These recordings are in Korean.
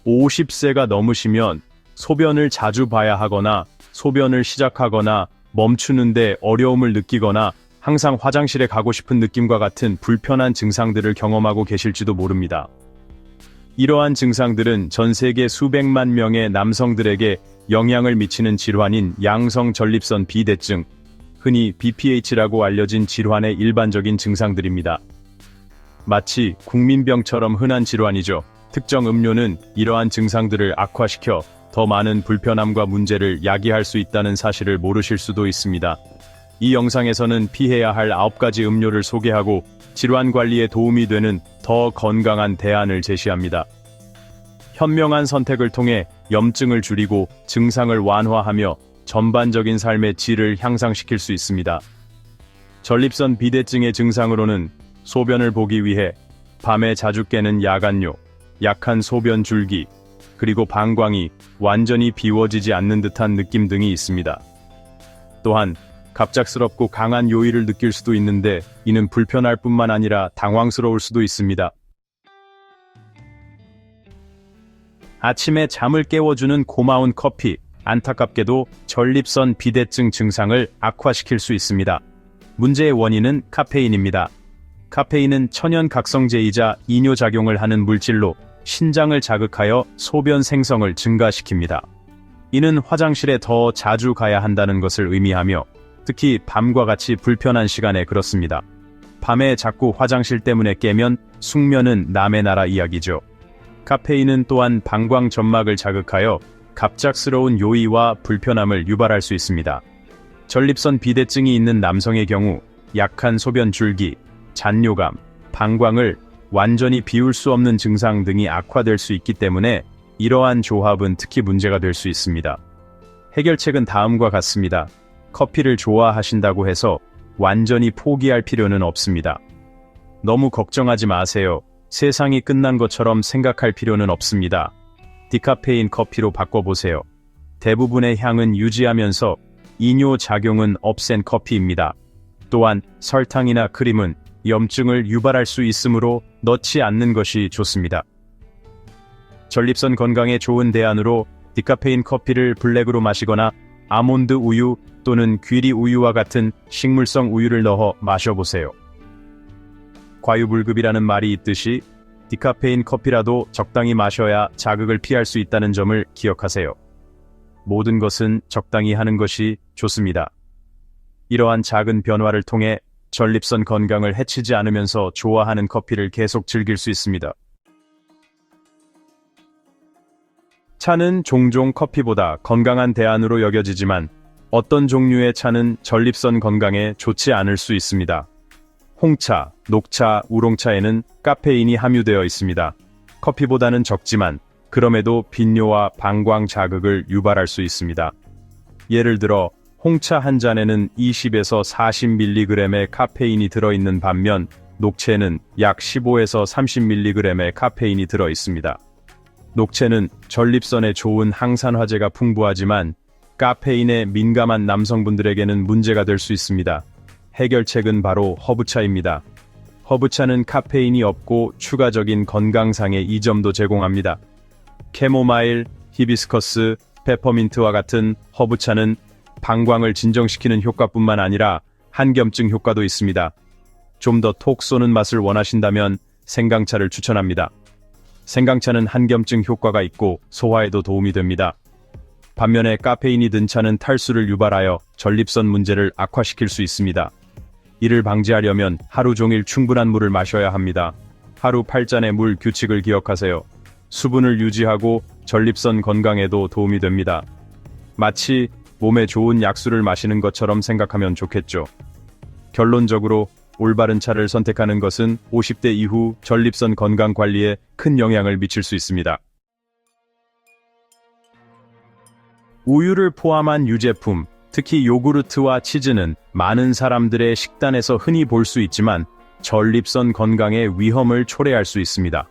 50세가 넘으시면 소변을 자주 봐야 하거나 소변을 시작하거나 멈추는데 어려움을 느끼거나 항상 화장실에 가고 싶은 느낌과 같은 불편한 증상들을 경험하고 계실지도 모릅니다. 이러한 증상들은 전 세계 수백만 명의 남성들에게 영향을 미치는 질환인 양성 전립선 비대증, 흔히 BPH라고 알려진 질환의 일반적인 증상들입니다. 마치 국민병처럼 흔한 질환이죠. 특정 음료는 이러한 증상들을 악화시켜 더 많은 불편함과 문제를 야기할 수 있다는 사실을 모르실 수도 있습니다. 이 영상에서는 피해야 할 9가지 음료를 소개하고 질환 관리에 도움이 되는 더 건강한 대안을 제시합니다. 현명한 선택을 통해 염증을 줄이고 증상을 완화하며 전반적인 삶의 질을 향상시킬 수 있습니다. 전립선 비대증의 증상으로는 소변을 보기 위해 밤에 자주 깨는 야간뇨, 약한 소변 줄기, 그리고 방광이 완전히 비워지지 않는 듯한 느낌 등이 있습니다. 또한 갑작스럽고 강한 요일을 느낄 수도 있는데 이는 불편할 뿐만 아니라 당황스러울 수도 있습니다. 아침에 잠을 깨워주는 고마운 커피, 안타깝게도 전립선 비대증 증상을 악화시킬 수 있습니다. 문제의 원인은 카페인입니다. 카페인은 천연 각성제이자 이뇨작용을 하는 물질로 신장을 자극하여 소변 생성을 증가시킵니다. 이는 화장실에 더 자주 가야 한다는 것을 의미하며 특히 밤과 같이 불편한 시간에 그렇습니다. 밤에 자꾸 화장실 때문에 깨면 숙면은 남의 나라 이야기죠. 카페인은 또한 방광 점막을 자극하여 갑작스러운 요의와 불편함을 유발할 수 있습니다. 전립선 비대증이 있는 남성의 경우 약한 소변 줄기, 잔뇨감, 방광을 완전히 비울 수 없는 증상 등이 악화될 수 있기 때문에 이러한 조합은 특히 문제가 될 수 있습니다. 해결책은 다음과 같습니다. 커피를 좋아하신다고 해서 완전히 포기할 필요는 없습니다. 너무 걱정하지 마세요. 세상이 끝난 것처럼 생각할 필요는 없습니다. 디카페인 커피로 바꿔보세요. 대부분의 향은 유지하면서 이뇨 작용은 없앤 커피입니다. 또한 설탕이나 크림은 염증을 유발할 수 있으므로 넣지 않는 것이 좋습니다. 전립선 건강에 좋은 대안으로 디카페인 커피를 블랙으로 마시거나 아몬드 우유 또는 귀리 우유와 같은 식물성 우유를 넣어 마셔보세요. 과유불급이라는 말이 있듯이 디카페인 커피라도 적당히 마셔야 자극을 피할 수 있다는 점을 기억하세요. 모든 것은 적당히 하는 것이 좋습니다. 이러한 작은 변화를 통해 전립선 건강을 해치지 않으면서 좋아하는 커피를 계속 즐길 수 있습니다. 차는 종종 커피보다 건강한 대안으로 여겨지지만 어떤 종류의 차는 전립선 건강에 좋지 않을 수 있습니다. 홍차, 녹차, 우롱차에는 카페인이 함유되어 있습니다. 커피보다는 적지만 그럼에도 빈뇨와 방광 자극을 유발할 수 있습니다. 예를 들어 홍차 한 잔에는 20에서 40mg의 카페인이 들어있는 반면 녹채는 약 15에서 30mg의 카페인이 들어있습니다. 녹채는 전립선에 좋은 항산화제가 풍부하지만 카페인에 민감한 남성분들에게는 문제가 될 수 있습니다. 해결책은 바로 허브차입니다. 허브차는 카페인이 없고 추가적인 건강상의 이점도 제공합니다. 캐모마일, 히비스커스, 페퍼민트와 같은 허브차는 방광을 진정시키는 효과뿐만 아니라 한겸증 효과도 있습니다. 좀 더 톡 쏘는 맛을 원하신다면 생강차를 추천합니다. 생강차는 한겸증 효과가 있고 소화에도 도움이 됩니다. 반면에 카페인이 든 차는 탈수를 유발하여 전립선 문제를 악화시킬 수 있습니다. 이를 방지하려면 하루 종일 충분한 물을 마셔야 합니다. 하루 8잔의 물 규칙을 기억하세요. 수분을 유지하고 전립선 건강에도 도움이 됩니다. 마치 몸에 좋은 약수를 마시는 것처럼 생각하면 좋겠죠. 결론적으로 올바른 차를 선택하는 것은 50대 이후 전립선 건강 관리에 큰 영향을 미칠 수 있습니다. 우유를 포함한 유제품, 특히 요구르트와 치즈는 많은 사람들의 식단에서 흔히 볼 수 있지만 전립선 건강에 위험을 초래할 수 있습니다.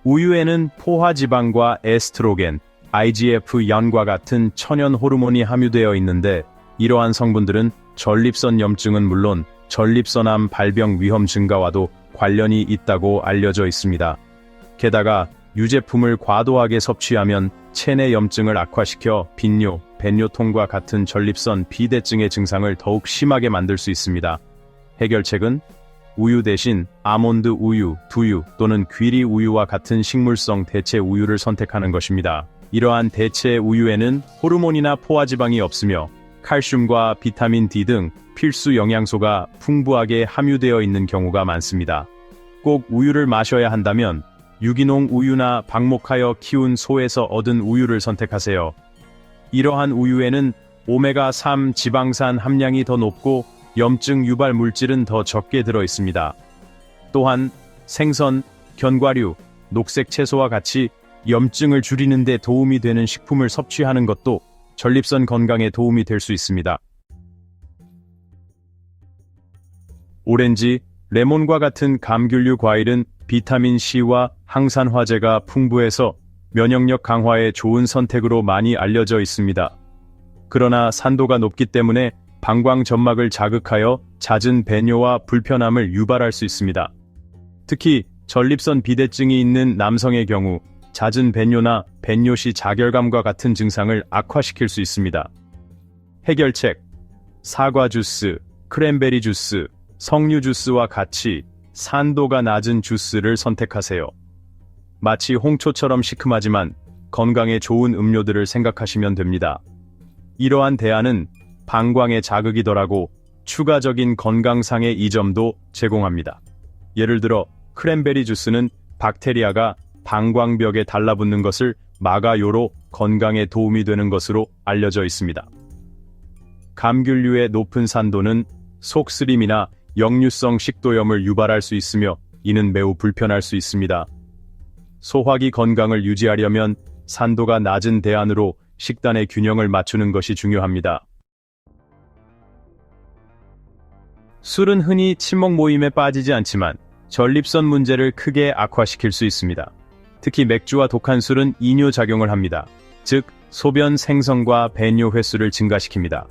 우유에는 포화지방과 에스트로겐, IGF-1과 같은 천연 호르몬이 함유되어 있는데 이러한 성분들은 전립선 염증은 물론 전립선암 발병 위험 증가와도 관련이 있다고 알려져 있습니다. 게다가 유제품을 과도하게 섭취하면 체내 염증을 악화시켜 빈뇨, 벤뇨통과 같은 전립선 비대증의 증상을 더욱 심하게 만들 수 있습니다. 해결책은 우유 대신 아몬드 우유, 두유 또는 귀리 우유와 같은 식물성 대체 우유를 선택하는 것입니다. 이러한 대체 우유에는 호르몬이나 포화지방이 없으며 칼슘과 비타민 D 등 필수 영양소가 풍부하게 함유되어 있는 경우가 많습니다. 꼭 우유를 마셔야 한다면 유기농 우유나 방목하여 키운 소에서 얻은 우유를 선택하세요. 이러한 우유에는 오메가3 지방산 함량이 더 높고 염증 유발 물질은 더 적게 들어 있습니다. 또한 생선, 견과류, 녹색 채소와 같이 염증을 줄이는 데 도움이 되는 식품을 섭취하는 것도 전립선 건강에 도움이 될 수 있습니다. 오렌지, 레몬과 같은 감귤류 과일은 비타민 C와 항산화제가 풍부해서 면역력 강화에 좋은 선택으로 많이 알려져 있습니다. 그러나 산도가 높기 때문에 방광 점막을 자극하여 잦은 배뇨와 불편함을 유발할 수 있습니다. 특히 전립선 비대증이 있는 남성의 경우 잦은 배뇨나 배뇨 시 자결감과 같은 증상을 악화시킬 수 있습니다. 해결책: 사과 주스, 크랜베리 주스, 석류 주스와 같이 산도가 낮은 주스를 선택하세요. 마치 홍초처럼 시큼하지만 건강에 좋은 음료들을 생각하시면 됩니다. 이러한 대안은 방광에 자극이 덜하고 추가적인 건강상의 이점도 제공합니다. 예를 들어 크랜베리 주스는 박테리아가 방광벽에 달라붙는 것을 막아요로 건강에 도움이 되는 것으로 알려져 있습니다. 감귤류의 높은 산도는 속쓰림이나 역류성 식도염을 유발할 수 있으며 이는 매우 불편할 수 있습니다. 소화기 건강을 유지하려면 산도가 낮은 대안으로 식단의 균형을 맞추는 것이 중요합니다. 술은 흔히 친목 모임에 빠지지 않지만 전립선 문제를 크게 악화시킬 수 있습니다. 특히 맥주와 독한 술은 이뇨작용을 합니다. 즉, 소변 생성과 배뇨 횟수를 증가시킵니다.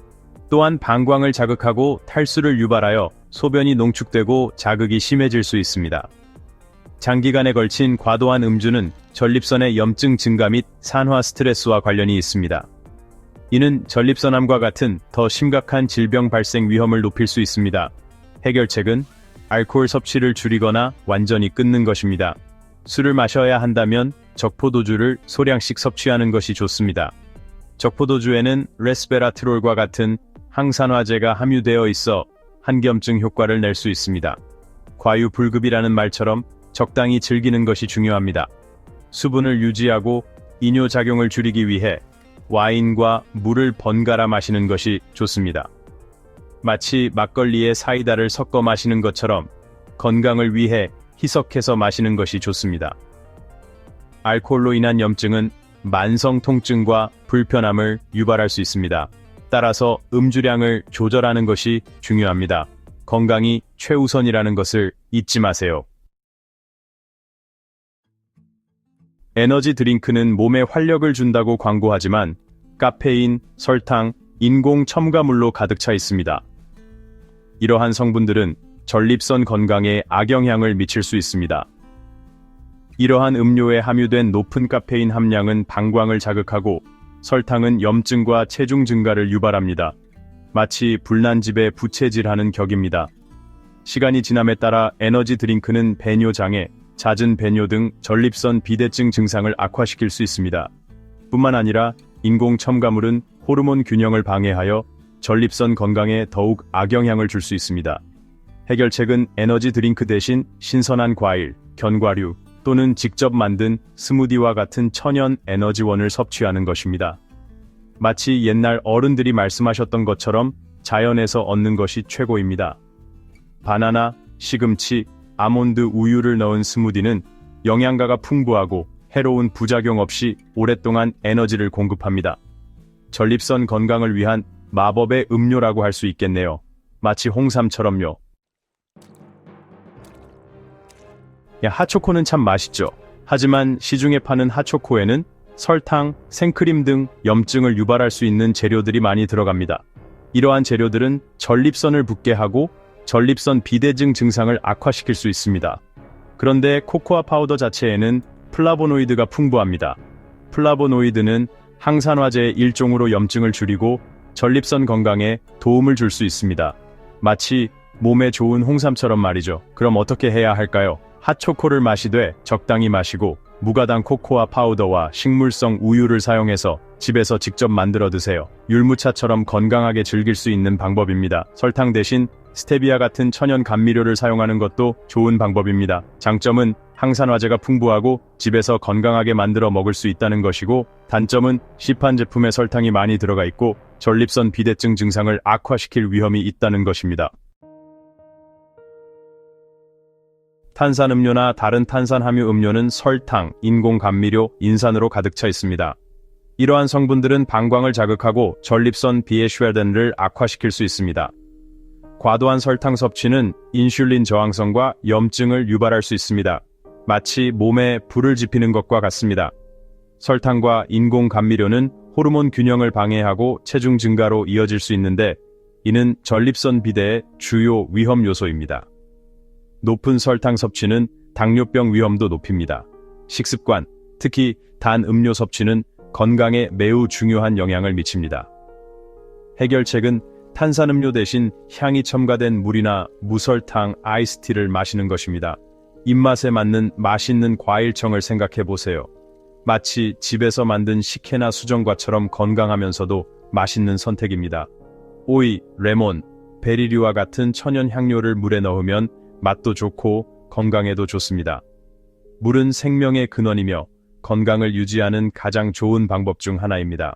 또한 방광을 자극하고 탈수를 유발하여 소변이 농축되고 자극이 심해질 수 있습니다. 장기간에 걸친 과도한 음주는 전립선의 염증 증가 및 산화 스트레스와 관련이 있습니다. 이는 전립선암과 같은 더 심각한 질병 발생 위험을 높일 수 있습니다. 해결책은 알코올 섭취를 줄이거나 완전히 끊는 것입니다. 술을 마셔야 한다면 적포도주를 소량씩 섭취하는 것이 좋습니다. 적포도주에는 레스베라트롤과 같은 항산화제가 함유되어 있어 한겸증 효과를 낼 수 있습니다. 과유불급이라는 말처럼 적당히 즐기는 것이 중요합니다. 수분을 유지하고 이뇨작용을 줄이기 위해 와인과 물을 번갈아 마시는 것이 좋습니다. 마치 막걸리에 사이다를 섞어 마시는 것처럼 건강을 위해 희석해서 마시는 것이 좋습니다. 알코올로 인한 염증은 만성 통증과 불편함을 유발할 수 있습니다. 따라서 음주량을 조절하는 것이 중요합니다. 건강이 최우선이라는 것을 잊지 마세요. 에너지 드링크는 몸에 활력을 준다고 광고하지만 카페인, 설탕, 인공 첨가물로 가득 차 있습니다. 이러한 성분들은 전립선 건강에 악영향을 미칠 수 있습니다. 이러한 음료에 함유된 높은 카페인 함량은 방광을 자극하고 설탕은 염증과 체중 증가를 유발합니다. 마치 불난 집에 부채질하는 격입니다. 시간이 지남에 따라 에너지 드링크는 배뇨 장애, 잦은 배뇨 등 전립선 비대증 증상을 악화시킬 수 있습니다. 뿐만 아니라 인공 첨가물은 호르몬 균형을 방해하여 전립선 건강에 더욱 악영향을 줄 수 있습니다. 해결책은 에너지 드링크 대신 신선한 과일, 견과류 또는 직접 만든 스무디와 같은 천연 에너지원을 섭취하는 것입니다. 마치 옛날 어른들이 말씀하셨던 것처럼 자연에서 얻는 것이 최고입니다. 바나나, 시금치, 아몬드 우유를 넣은 스무디는 영양가가 풍부하고 해로운 부작용 없이 오랫동안 에너지를 공급합니다. 전립선 건강을 위한 마법의 음료라고 할 수 있겠네요. 마치 홍삼처럼요. 핫초코는 참 맛있죠. 하지만 시중에 파는 핫초코에는 설탕, 생크림 등 염증을 유발할 수 있는 재료들이 많이 들어갑니다. 이러한 재료들은 전립선을 붓게 하고 전립선 비대증 증상을 악화시킬 수 있습니다. 그런데 코코아 파우더 자체에는 플라보노이드가 풍부합니다. 플라보노이드는 항산화제의 일종으로 염증을 줄이고 전립선 건강에 도움을 줄 수 있습니다. 마치 몸에 좋은 홍삼처럼 말이죠. 그럼 어떻게 해야 할까요? 핫초코를 마시되 적당히 마시고 무가당 코코아 파우더와 식물성 우유를 사용해서 집에서 직접 만들어 드세요. 율무차처럼 건강하게 즐길 수 있는 방법입니다. 설탕 대신 스테비아 같은 천연 감미료를 사용하는 것도 좋은 방법입니다. 장점은 항산화제가 풍부하고 집에서 건강하게 만들어 먹을 수 있다는 것이고, 단점은 시판 제품에 설탕이 많이 들어가 있고 전립선 비대증 증상을 악화시킬 위험이 있다는 것입니다. 탄산음료나 다른 탄산함유 음료는 설탕, 인공감미료, 인산으로 가득 차 있습니다. 이러한 성분들은 방광을 자극하고 전립선 비에슈아덴을 악화시킬 수 있습니다. 과도한 설탕 섭취는 인슐린 저항성과 염증을 유발할 수 있습니다. 마치 몸에 불을 지피는 것과 같습니다. 설탕과 인공감미료는 호르몬 균형을 방해하고 체중 증가로 이어질 수 있는데, 이는 전립선 비대의 주요 위험 요소입니다. 높은 설탕 섭취는 당뇨병 위험도 높입니다. 식습관, 특히 단 음료 섭취는 건강에 매우 중요한 영향을 미칩니다. 해결책은 탄산음료 대신 향이 첨가된 물이나 무설탕 아이스티를 마시는 것입니다. 입맛에 맞는 맛있는 과일청을 생각해 보세요. 마치 집에서 만든 식혜나 수정과처럼 건강하면서도 맛있는 선택입니다. 오이, 레몬, 베리류와 같은 천연 향료를 물에 넣으면 맛도 좋고 건강에도 좋습니다. 물은 생명의 근원이며 건강을 유지하는 가장 좋은 방법 중 하나입니다.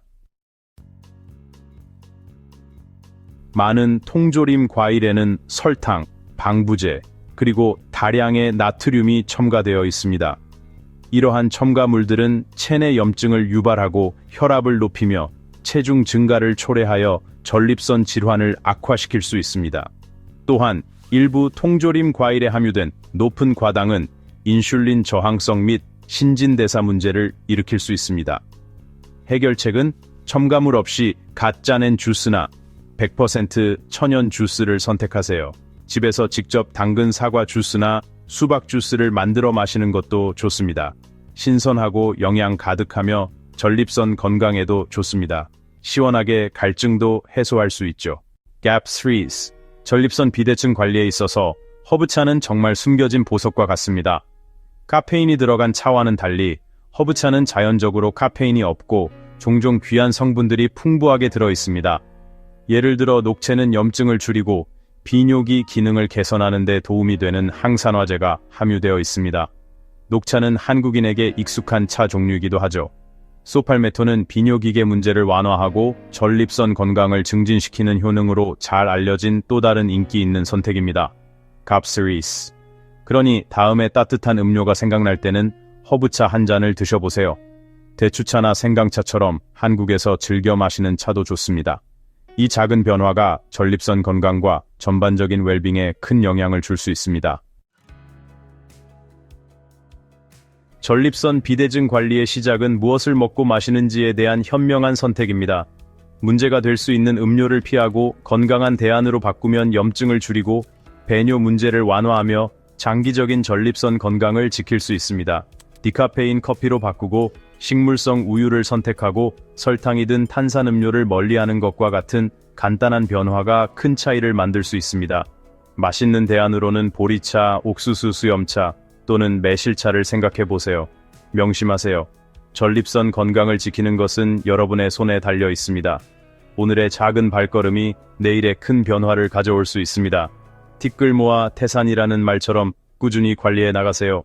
많은 통조림 과일에는 설탕, 방부제, 그리고 다량의 나트륨이 첨가되어 있습니다. 이러한 첨가물들은 체내 염증을 유발하고 혈압을 높이며 체중 증가를 초래하여 전립선 질환을 악화시킬 수 있습니다. 또한 일부 통조림 과일에 함유된 높은 과당은 인슐린 저항성 및 신진대사 문제를 일으킬 수 있습니다. 해결책은 첨가물 없이 갓 짜낸 주스나 100% 천연 주스를 선택하세요. 집에서 직접 담근 사과 주스나 수박 주스를 만들어 마시는 것도 좋습니다. 신선하고 영양 가득하며 전립선 건강에도 좋습니다. 시원하게 갈증도 해소할 수 있죠. GAP3 전립선 비대증 관리에 있어서 허브차는 정말 숨겨진 보석과 같습니다. 카페인이 들어간 차와는 달리 허브차는 자연적으로 카페인이 없고 종종 귀한 성분들이 풍부하게 들어 있습니다. 예를 들어 녹차는 염증을 줄이고 비뇨기 기능을 개선하는 데 도움이 되는 항산화제가 함유되어 있습니다. 녹차는 한국인에게 익숙한 차 종류이기도 하죠. 소팔메토는 비뇨기계 문제를 완화하고 전립선 건강을 증진시키는 효능으로 잘 알려진 또 다른 인기 있는 선택입니다. 갑스리스. 그러니 다음에 따뜻한 음료가 생각날 때는 허브차 한 잔을 드셔보세요. 대추차나 생강차처럼 한국에서 즐겨 마시는 차도 좋습니다. 이 작은 변화가 전립선 건강과 전반적인 웰빙에 큰 영향을 줄 수 있습니다. 전립선 비대증 관리의 시작은 무엇을 먹고 마시는지에 대한 현명한 선택입니다. 문제가 될 수 있는 음료를 피하고 건강한 대안으로 바꾸면 염증을 줄이고 배뇨 문제를 완화하며 장기적인 전립선 건강을 지킬 수 있습니다. 디카페인 커피로 바꾸고 식물성 우유를 선택하고 설탕이 든 탄산음료를 멀리하는 것과 같은 간단한 변화가 큰 차이를 만들 수 있습니다. 맛있는 대안으로는 보리차, 옥수수 수염차 또는 매실차를 생각해 보세요. 명심하세요. 전립선 건강을 지키는 것은 여러분의 손에 달려 있습니다. 오늘의 작은 발걸음이 내일의 큰 변화를 가져올 수 있습니다. 티끌모아 태산이라는 말처럼 꾸준히 관리해 나가세요.